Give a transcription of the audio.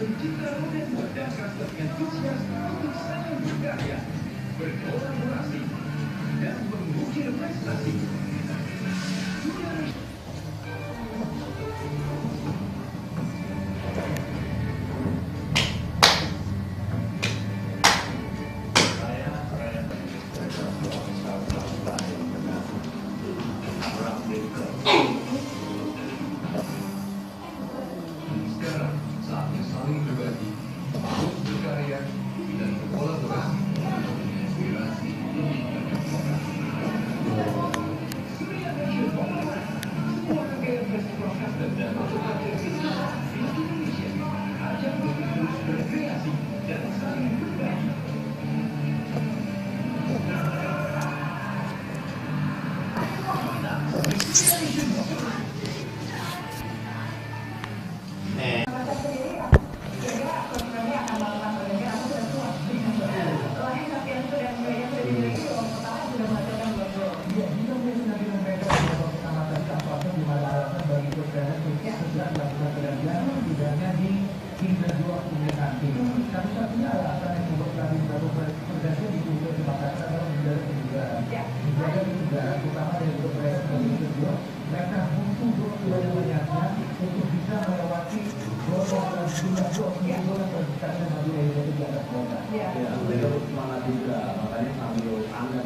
pencipta modern dan karakter entusias untuk saling berkarya, berkolaborasi, dan mengukir prestasi. Sekarang saatnya saling berbagi, terus berkarya, dan berkolaborasi untuk menginspirasi lebih banyak orang. Surya Fashion Hall, semua rangkaian festival custom dan otomotif di Indonesia, ajak untuk berkreasi dan saling berbagi. Satu-satunya alasan yang membuat kami melakukan rekomendasi di Google di Makassar adalah menjaga kebugaran. Menjaga kebugaran, terutama dari beberapa kedua, mereka butuh dua banyaknya untuk bisa melewati gorong dan jumlah gorong yang berbicara maju dari di atas kota. Ya, beliau semangat juga, makanya sambil anda